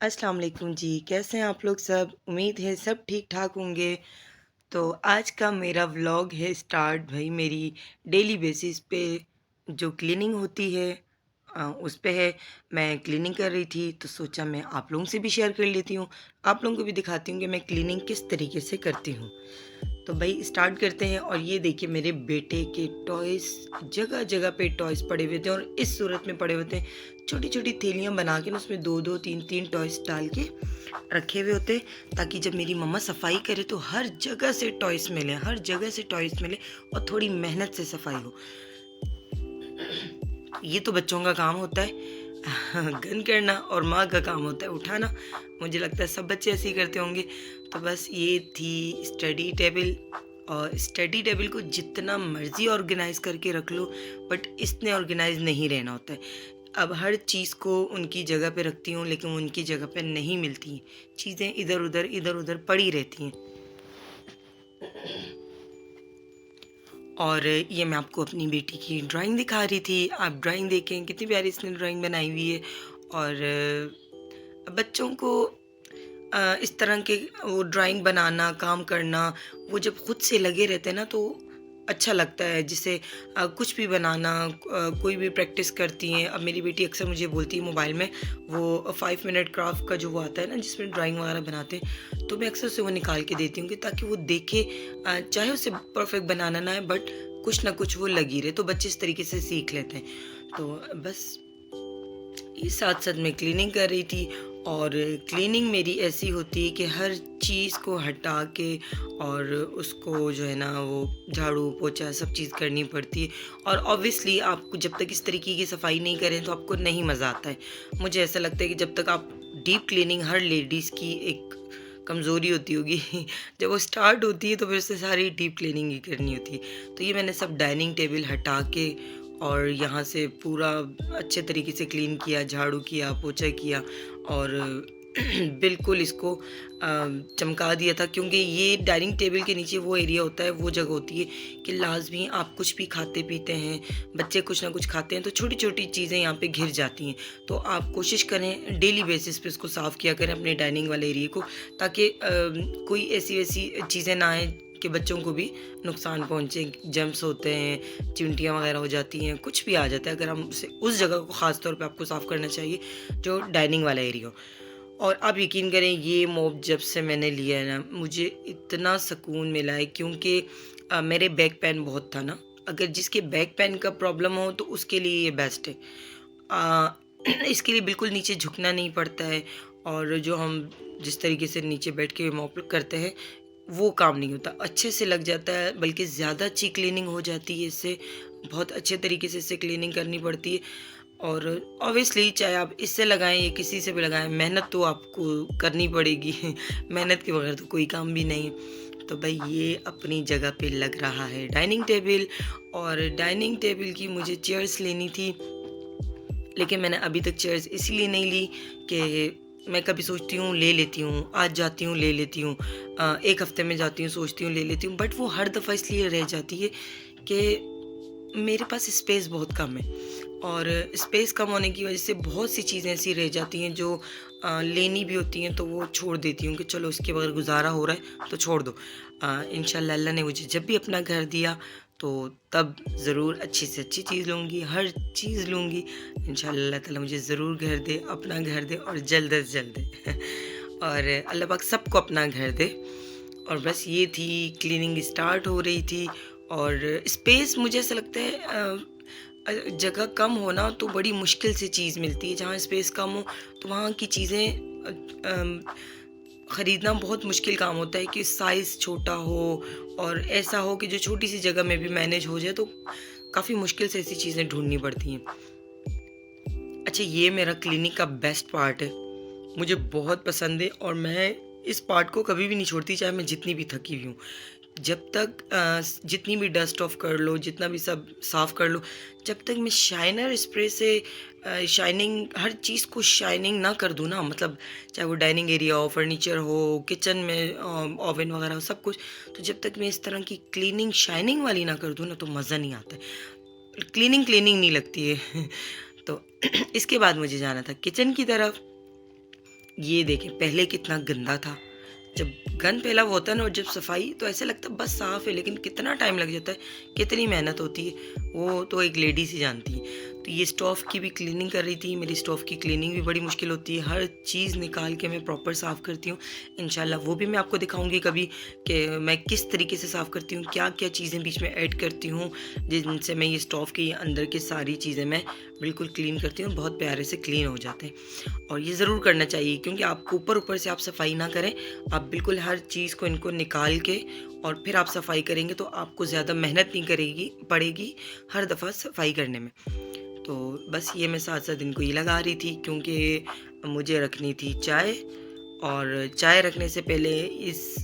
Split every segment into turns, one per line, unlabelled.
अस्सलाम वालेकुम जी, कैसे हैं आप लोग सब? उम्मीद है सब ठीक-ठाक होंगे। तो आज का मेरा व्लॉग है स्टार्ट भई मेरी डेली बेसिस पे जो क्लीनिंग होती है उस पे है। मैं क्लीनिंग कर रही थी तो सोचा मैं आप लोगों से भी शेयर कर लेती हूँ। आप लोगों को भी दिखाती हूँ कि मैं क्लीनिंग किस तरीके से करती हूँ। तो भाई स्टार्ट करते हैं और ये देखिए मेरे बेटे के टॉयज़ जगह-जगह पे टॉयज़ पड़े हुए थे और इस सूरत में पड़े हुए थे। छोटी-छोटी थैलियाँ बना के ना उसमें 2-2 3-3 टॉयज़ डाल के रखे हुए होते ताकि जब मेरी मम्मा सफाई करे तो हर जगह से टॉयज़ मिले, हर जगह से टॉयज़ मिले और थोड़ी मेहनत से सफाई हो। ये तो बच्चों का काम होता है गंद करना और माँ का काम होता है उठाना। मुझे लगता है सब बच्चे ऐसे ही करते होंगे। तो बस ये थी स्टडी टेबल और स्टडी टेबल को जितना मर्ज़ी ऑर्गेनाइज़ करके रख लो बट इसने ऑर्गेनाइज़ नहीं रहना होता है। अब हर चीज़ को उनकी जगह पे रखती हूँ लेकिन उनकी जगह पे नहीं मिलती हैं। चीज़ें इधर-उधर पड़ी रहती हैं। और ये मैं आपको अपनी बेटी की ड्राइंग दिखा रही थी। आप ड्राइंग देखें कितनी प्यारी इसने ड्राइंग बनाई हुई है। और बच्चों को इस तरह के वो ड्राइंग बनाना, काम करना, वो जब खुद से लगे रहते हैं ना तो अच्छा लगता है। जैसे कुछ भी बनाना, कोई भी प्रैक्टिस करती हैं। अब मेरी बेटी अक्सर मुझे बोलती है मोबाइल में वो 5 मिनट क्राफ्ट का जो वो आता है ना जिसमें ड्राइंग वगैरह बनाते हैं, तो मैं अक्सर उसे वो निकाल के देती हूँ कि ताकि वो देखे। चाहे उसे परफेक्ट बनाना ना है बट कुछ ना कुछ वो लगी रहे, तो बच्चे इस तरीके से सीख लेते हैं। तो बस ये साथ-साथ मैं क्लीनिंग कर रही थी। और क्लीनिंग मेरी ऐसी होती है कि हर चीज़ को हटा के और उसको जो है ना वो झाड़ू, पोछा सब चीज़ करनी पड़ती है। और ऑब्वियसली आपको जब तक इस तरीके की सफाई नहीं करें तो आपको नहीं मज़ा आता है। मुझे ऐसा लगता है कि जब तक आप डीप क्लीनिंग हर लेडीज़ की एक कमज़ोरी होती होगी जब वो स्टार्ट होती है तो फिर उससे सारी डीप क्लीनिंग ही करनी होती है। तो ये मैंने सब डाइनिंग टेबल हटा के और यहाँ से पूरा अच्छे तरीके से क्लीन किया, झाड़ू किया, पोछा किया और बिल्कुल इसको चमका दिया था क्योंकि ये डाइनिंग टेबल के नीचे वो एरिया होता है, वो जगह होती है कि लाज़मी आप कुछ भी खाते-पीते हैं, बच्चे कुछ ना कुछ खाते हैं तो छोटी-छोटी चीज़ें यहाँ पे घिर जाती हैं। तो आप कोशिश करें डेली बेसिस पे इसको साफ़ किया करें अपने डाइनिंग वाले एरिया को, ताकि कोई ऐसी-वैसी चीज़ें ना आएँ कि बच्चों को भी नुकसान पहुँचे। जर्म्स होते हैं, चिंटियाँ वगैरह हो जाती हैं, कुछ भी आ जाता है। अगर हम उसे उस जगह को ख़ास तौर पे आपको साफ़ करना चाहिए जो डाइनिंग वाला एरिया हो। और आप यकीन करें ये मॉप जब से मैंने लिया है ना मुझे इतना सुकून मिला है क्योंकि मेरे बैक पेन बहुत था ना। अगर जिसके बैक पेन का प्रॉब्लम हो तो उसके लिए ये बेस्ट है। अ, इसके लिए बिल्कुल नीचे झुकना नहीं पड़ता है। और जो हम जिस तरीके से नीचे बैठ के मॉप करते हैं वो काम नहीं होता, अच्छे से लग जाता है, बल्कि ज़्यादा अच्छी क्लीनिंग हो जाती है इससे। बहुत अच्छे तरीके से इससे क्लीनिंग करनी पड़ती है। और ऑब्वियसली चाहे आप इससे लगाएँ या किसी से भी लगाएँ, मेहनत तो आपको करनी पड़ेगी मेहनत के बगैर तो कोई काम भी नहीं है। तो भई ये अपनी जगह पे लग रहा है डाइनिंग टेबल। और डाइनिंग टेबल की मुझे चेयर्स लेनी थी, लेकिन मैंने अभी तक चेयर्स इसलिए नहीं ली कि मैं कभी सोचती हूँ ले लेती हूँ, आज जाती हूँ ले लेती हूँ, 1 हफ़्ते में जाती हूँ सोचती हूँ ले लेती हूँ, बट वो हर दफ़ा इसलिए रह जाती है कि मेरे पास स्पेस बहुत कम है। और स्पेस कम होने की वजह से बहुत सी चीज़ें ऐसी रह जाती हैं जो लेनी भी होती हैं तो वो छोड़ देती हूँ कि चलो इसके बगैर गुज़ारा हो रहा है तो छोड़ दो। इंशाल्लाह अल्लाह ने मुझे जब भी अपना घर दिया तो तब ज़रूर अच्छी से अच्छी चीज़ लूँगी, हर चीज़ लूँगी। इंशाल्लाह अल्लाह ताला मुझे ज़रूर घर दे, अपना घर दे और जल्द से जल्द दे और अल्लाह पाक सबको अपना घर दे। और बस ये थी, क्लीनिंग स्टार्ट हो रही थी। और स्पेस मुझे ऐसा लगता है जगह कम हो ना तो बड़ी मुश्किल से चीज़ मिलती है। जहाँ स्पेस कम हो तो वहाँ की चीज़ें ख़रीदना बहुत मुश्किल काम होता है कि साइज़ छोटा हो और ऐसा हो कि जो छोटी सी जगह में भी मैनेज हो जाए, तो काफ़ी मुश्किल से ऐसी चीज़ें ढूँढनी पड़ती हैं। अच्छा, ये मेरा क्लीनिक का बेस्ट पार्ट है। मुझे बहुत पसंद है और मैं इस पार्ट को कभी भी नहीं छोड़ती, चाहे मैं जितनी भी थकी हुई हूँ। जब तक जितनी भी डस्ट ऑफ कर लो, जितना भी सब साफ़ कर लो, जब तक मैं शाइनर स्प्रे से शाइनिंग हर चीज़ को शाइनिंग ना कर दूँ ना, मतलब चाहे वो डाइनिंग एरिया हो, फर्नीचर हो, किचन में ओवन वगैरह हो, सब कुछ, तो जब तक मैं इस तरह की क्लीनिंग शाइनिंग वाली ना कर दूँ ना तो मज़ा नहीं आता है। क्लीनिंग क्लीनिंग नहीं लगती है तो इसके बाद मुझे जाना था किचन की तरफ। ये देखें पहले कितना गंदा था। जब गंद फैला हुआ होता है ना और जब सफाई तो ऐसा लगता है बस साफ है, लेकिन कितना टाइम लग जाता है, कितनी मेहनत होती है, वो तो एक लेडीज ही जानती है। तो ये स्टोव की भी क्लीनिंग कर रही थी। मेरी स्टोव की क्लीनिंग भी बड़ी मुश्किल होती है, हर चीज़ निकाल के मैं प्रॉपर साफ़ करती हूँ। इंशाल्लाह वो भी मैं आपको दिखाऊंगी कभी कि मैं किस तरीके से साफ़ करती हूँ, क्या क्या चीज़ें बीच में ऐड करती हूँ जिनसे मैं ये स्टोव के अंदर की सारी चीज़ें मैं बिल्कुल क्लीन करती हूँ, बहुत प्यारे से क्लीन हो जाते हैं। और ये ज़रूर करना चाहिए, क्योंकि आप ऊपर ऊपर से आप सफाई ना करें, आप बिल्कुल हर चीज़ को इनको निकाल के और फिर आप सफाई करेंगे तो आपको ज़्यादा मेहनत नहीं करेगी पड़ेगी हर दफ़ा सफाई करने में। तो बस ये मैं साथ साथ इनको ये लगा रही थी, क्योंकि मुझे रखनी थी चाय। और चाय रखने से पहले इस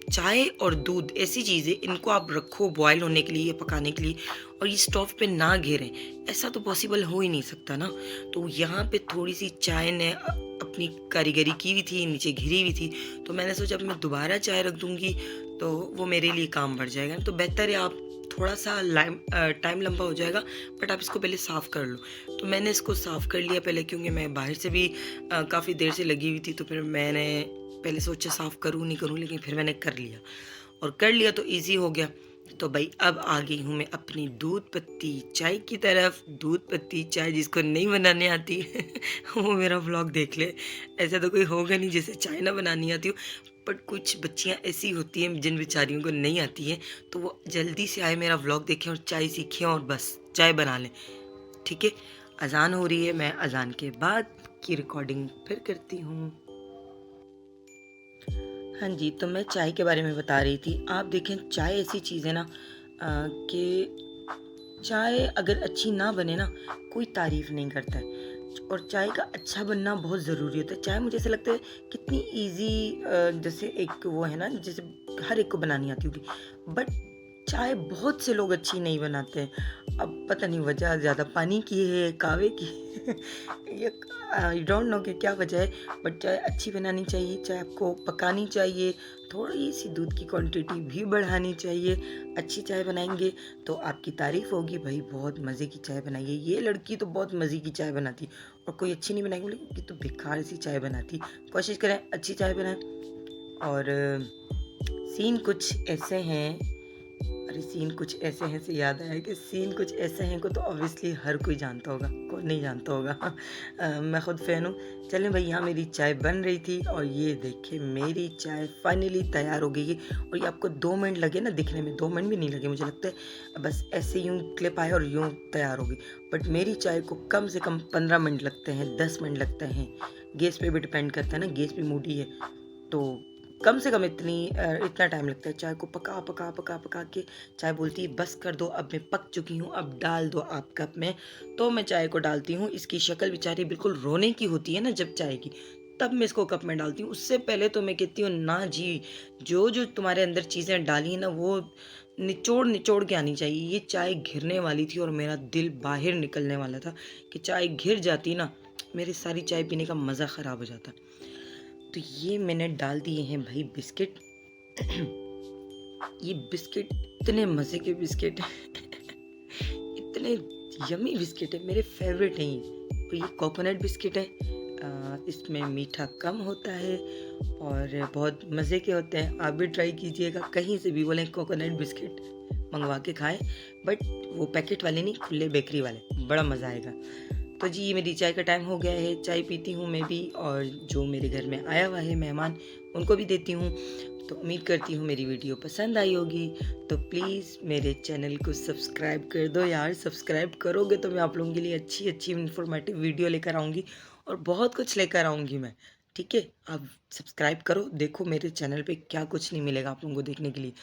चाय और दूध ऐसी चीज़ें, इनको आप रखो बॉयल होने के लिए, पकाने के लिए, और ये स्टोव पे ना घेरें, ऐसा तो पॉसिबल हो ही नहीं सकता ना। तो यहाँ पे थोड़ी सी चाय ने अपनी कारीगरी की हुई थी, नीचे घिरी हुई थी। तो मैंने सोचा अब मैं दोबारा चाय रख दूँगी तो वो मेरे लिए काम बढ़ जाएगा। तो बेहतर है आप थोड़ा सा टाइम लंबा हो जाएगा, बट आप इसको पहले साफ़ कर लो। तो मैंने इसको साफ़ कर लिया पहले, क्योंकि मैं बाहर से भी काफ़ी देर से लगी हुई थी। तो फिर मैंने पहले सोचा साफ़ करूँ नहीं करूँ, लेकिन फिर मैंने कर लिया, और कर लिया तो इजी हो गया। तो भाई अब आ गई हूँ मैं अपनी दूध पत्ती चाय की तरफ। दूध पत्ती चाय जिसको नहीं बनाने आती वो मेरा व्लॉग देख ले। ऐसा तो कोई होगा नहीं जिसे चाय ना बनानी आती हो, बट कुछ बच्चियाँ ऐसी होती हैं जिन बेचारियों को नहीं आती है, तो वो जल्दी से आए मेरा व्लॉग देखें और चाय सीखें और बस चाय बना लें। ठीक है, अज़ान हो रही है, मैं अज़ान के बाद की रिकॉर्डिंग फिर करती हूँ। हाँ जी, तो मैं चाय के बारे में बता रही थी। आप देखें चाय ऐसी चीज़ है ना कि चाय अगर अच्छी ना बने ना, कोई तारीफ़ नहीं करता है, और चाय का अच्छा बनना बहुत ज़रूरी होता है। चाय मुझे ऐसा लगता है कितनी ईज़ी, जैसे एक वो है ना, जैसे हर एक को बनानी आती होगी, बट चाय बहुत से लोग अच्छी नहीं बनाते हैं। अब पता नहीं वजह ज़्यादा पानी की है, कहवे की है या आई डोंट नो कि क्या वजह है, बट चाय अच्छी बनानी चाहिए, चाय आपको पकानी चाहिए, थोड़ी-सी दूध की क्वांटिटी भी बढ़ानी चाहिए। अच्छी चाय बनाएँगे तो आपकी तारीफ़ होगी, भई बहुत मज़े की चाय बनाई है, ये लड़की तो बहुत मज़े की चाय बनाती है। और कोई अच्छी नहीं बनाएगी, बोलेंगे ये तो बेकार सी चाय बनाती। कोशिश करें अच्छी चाय बनाएँ। और सीन कुछ ऐसे हैं, अरे सीन कुछ ऐसे हैं से याद आया कि सीन कुछ ऐसे हैं को तो ऑब्वियसली हर कोई जानता होगा, कौन नहीं जानता होगा। मैं खुद फ़ैन हूँ। चलें भाई, यहाँ मेरी चाय बन रही थी और ये देखिए मेरी चाय फाइनली तैयार हो गई है। और ये आपको 2 मिनट लगे ना दिखने में, 2 मिनट भी नहीं लगे, मुझे लगता है बस ऐसे यूँ क्लिप आया और यूँ तैयार हो गई। बट मेरी चाय को कम से कम 15 मिनट लगते हैं, 10 मिनट लगते हैं। गैस पे भी डिपेंड करता है ना, गैस भी मूडी है, तो कम से कम इतना टाइम लगता है। चाय को पका के चाय बोलती है बस कर दो, अब मैं पक चुकी हूँ, अब डाल दो आप कप में। तो मैं चाय को डालती हूँ। इसकी शक्ल बेचारी बिल्कुल रोने की होती है ना जब चाय की, तब मैं इसको कप में डालती हूँ। उससे पहले तो मैं कहती हूँ ना जी, जो तुम्हारे अंदर चीज़ें डाली हैं ना वो निचोड़ निचोड़ के आनी चाहिए। ये चाय घिरने वाली थी और मेरा दिल बाहर निकलने वाला था कि चाय घिर जाती ना, मेरी सारी चाय पीने का मज़ा ख़राब हो जाता। तो ये मैंने डाल दिए हैं भाई बिस्किट। ये बिस्किट इतने मज़े के बिस्किट हैं, इतने यम्मी बिस्किट है, मेरे फेवरेट हैं ये। और ये कोकोनट बिस्किट है, इसमें मीठा कम होता है और बहुत मज़े के होते हैं। आप भी ट्राई कीजिएगा, कहीं से भी बोलें कोकोनट बिस्किट मंगवा के खाएं, बट वो पैकेट वाले नहीं, खुले बेकरी वाले, बड़ा मज़ा आएगा। तो जी मेरी चाय का टाइम हो गया है, चाय पीती हूँ मैं भी, और जो मेरे घर में आया हुआ है मेहमान उनको भी देती हूँ। तो उम्मीद करती हूँ मेरी वीडियो पसंद आई होगी। तो प्लीज़ मेरे चैनल को सब्सक्राइब कर दो यार, सब्सक्राइब करोगे तो मैं आप लोगों के लिए अच्छी अच्छी इन्फॉर्मेटिव वीडियो लेकर आऊँगी और बहुत कुछ लेकर आऊँगी मैं। ठीक है, आप सब्सक्राइब करो, देखो मेरे चैनल पे क्या कुछ नहीं मिलेगा आप लोगों को देखने के लिए।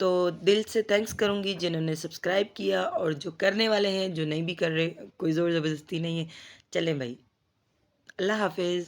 तो दिल से थैंक्स करूँगी जिन्होंने सब्सक्राइब किया, और जो करने वाले हैं, जो नहीं भी कर रहे, कोई ज़ोर ज़बरदस्ती नहीं है। चलें भाई, अल्लाह हाफ़िज़।